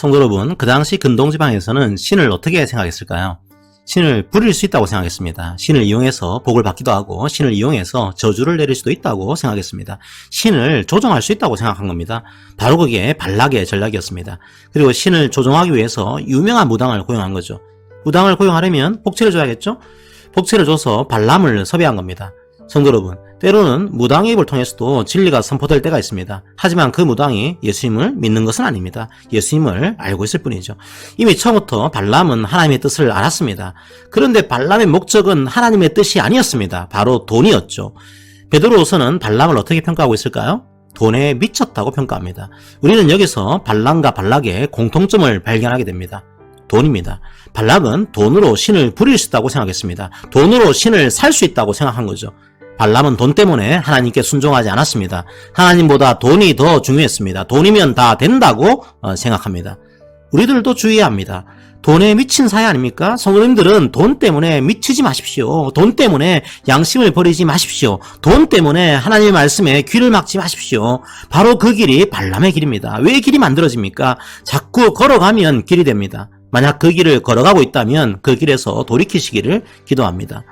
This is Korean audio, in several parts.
성도 여러분, 그 당시 근동지방에서는 신을 어떻게 생각했을까요? 신을 부릴 수 있다고 생각했습니다. 신을 이용해서 복을 받기도 하고 신을 이용해서 저주를 내릴 수도 있다고 생각했습니다. 신을 조종할 수 있다고 생각한 겁니다. 바로 그게 발락의 전략이었습니다. 그리고 신을 조종하기 위해서 유명한 무당을 고용한 거죠. 무당을 고용하려면 복채를 줘야겠죠? 복채를 줘서 발람을 섭외한 겁니다. 성도 여러분, 때로는 무당의 입을 통해서도 진리가 선포될 때가 있습니다. 하지만 그 무당이 예수님을 믿는 것은 아닙니다. 예수님을 알고 있을 뿐이죠. 이미 처음부터 발람은 하나님의 뜻을 알았습니다. 그런데 발람의 목적은 하나님의 뜻이 아니었습니다. 바로 돈이었죠. 베드로후서는 발람을 어떻게 평가하고 있을까요? 돈에 미쳤다고 평가합니다. 우리는 여기서 발람과 발락의 공통점을 발견하게 됩니다. 돈입니다. 발락은 돈으로 신을 부릴 수 있다고 생각했습니다. 돈으로 신을 살 수 있다고 생각한 거죠. 발람은 돈 때문에 하나님께 순종하지 않았습니다. 하나님보다 돈이 더 중요했습니다. 돈이면 다 된다고 생각합니다. 우리들도 주의해야 합니다. 돈에 미친 사회 아닙니까? 성도님들은 돈 때문에 미치지 마십시오. 돈 때문에 양심을 버리지 마십시오. 돈 때문에 하나님의 말씀에 귀를 막지 마십시오. 바로 그 길이 발람의 길입니다. 왜 길이 만들어집니까? 자꾸 걸어가면 길이 됩니다. 만약 그 길을 걸어가고 있다면 그 길에서 돌이키시기를 기도합니다.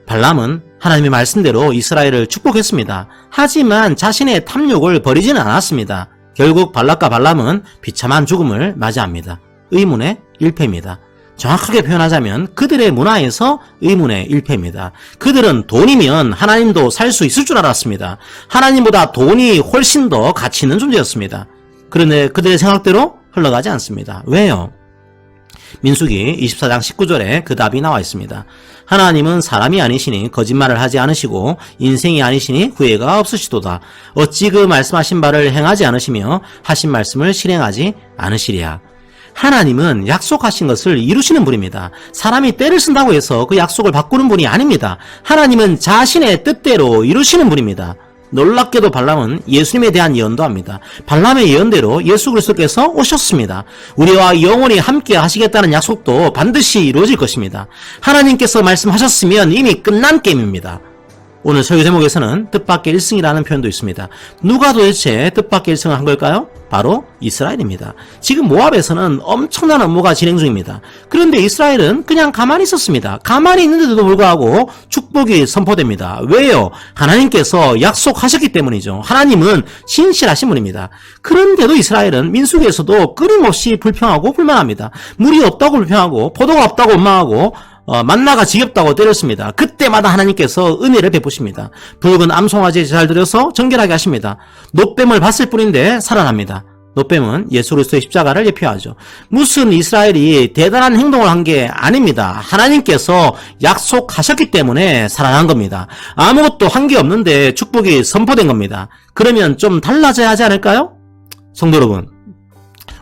발람은 하나님의 말씀대로 이스라엘을 축복했습니다. 하지만 자신의 탐욕을 버리지는 않았습니다. 결국 발락과 발람은 비참한 죽음을 맞이합니다. 의문의 일패입니다. 정확하게 표현하자면 그들의 문화에서 의문의 일패입니다. 그들은 돈이면 하나님도 살 수 있을 줄 알았습니다. 하나님보다 돈이 훨씬 더 가치 있는 존재였습니다. 그런데 그들의 생각대로 흘러가지 않습니다. 왜요? 민수기 24장 19절에 그 답이 나와 있습니다. 하나님은 사람이 아니시니 거짓말을 하지 않으시고 인생이 아니시니 후회가 없으시도다. 어찌 그 말씀하신 바를 행하지 않으시며 하신 말씀을 실행하지 않으시랴. 하나님은 약속하신 것을 이루시는 분입니다. 사람이 때를 쓴다고 해서 그 약속을 바꾸는 분이 아닙니다. 하나님은 자신의 뜻대로 이루시는 분입니다. 놀랍게도 발람은 예수님에 대한 예언도 합니다. 발람의 예언대로 예수 그리스도께서 오셨습니다. 우리와 영원히 함께 하시겠다는 약속도 반드시 이루어질 것입니다. 하나님께서 말씀하셨으면 이미 끝난 게임입니다. 오늘 설교 제목에서는 뜻밖의 1승이라는 표현도 있습니다. 누가 도대체 뜻밖의 1승을 한 걸까요? 바로 이스라엘입니다. 지금 모압에서는 엄청난 업무가 진행 중입니다. 그런데 이스라엘은 그냥 가만히 있었습니다. 가만히 있는데도 불구하고 축복이 선포됩니다. 왜요? 하나님께서 약속하셨기 때문이죠. 하나님은 신실하신 분입니다. 그런데도 이스라엘은 민수기에서도 끊임없이 불평하고 불만합니다. 물이 없다고 불평하고 포도가 없다고 원망하고 만나가 지겹다고 때렸습니다. 그때마다 하나님께서 은혜를 베푸십니다. 붉은 암송아지 제사를 드려서 정결하게 하십니다. 노뱀을 봤을 뿐인데 살아납니다. 노뱀은 예수 그리스도의 십자가를 예표하죠. 무슨 이스라엘이 대단한 행동을 한 게 아닙니다. 하나님께서 약속하셨기 때문에 살아난 겁니다. 아무것도 한 게 없는데 축복이 선포된 겁니다. 그러면 좀 달라져야 하지 않을까요? 성도 여러분,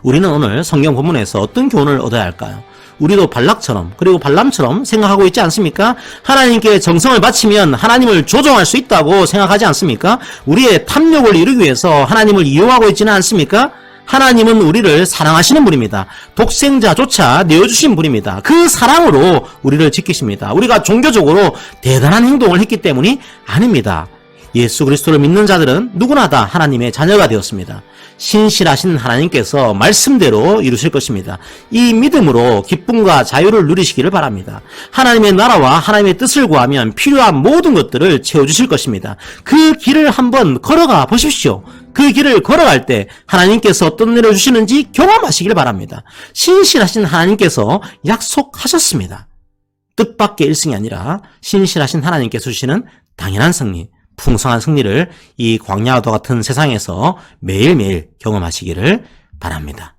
우리는 오늘 성경 본문에서 어떤 교훈을 얻어야 할까요? 우리도 발락처럼 그리고 발람처럼 생각하고 있지 않습니까? 하나님께 정성을 바치면 하나님을 조종할 수 있다고 생각하지 않습니까? 우리의 탐욕을 이루기 위해서 하나님을 이용하고 있지는 않습니까? 하나님은 우리를 사랑하시는 분입니다. 독생자조차 내어주신 분입니다. 그 사랑으로 우리를 지키십니다. 우리가 종교적으로 대단한 행동을 했기 때문이 아닙니다. 예수 그리스도를 믿는 자들은 누구나 다 하나님의 자녀가 되었습니다. 신실하신 하나님께서 말씀대로 이루실 것입니다. 이 믿음으로 기쁨과 자유를 누리시기를 바랍니다. 하나님의 나라와 하나님의 뜻을 구하면 필요한 모든 것들을 채워주실 것입니다. 그 길을 한번 걸어가 보십시오. 그 길을 걸어갈 때 하나님께서 어떤 은혜를 주시는지 경험하시기를 바랍니다. 신실하신 하나님께서 약속하셨습니다. 뜻밖의 일승이 아니라 신실하신 하나님께서 주시는 당연한 승리, 풍성한 승리를 이 광야와 같은 세상에서 매일매일 경험하시기를 바랍니다.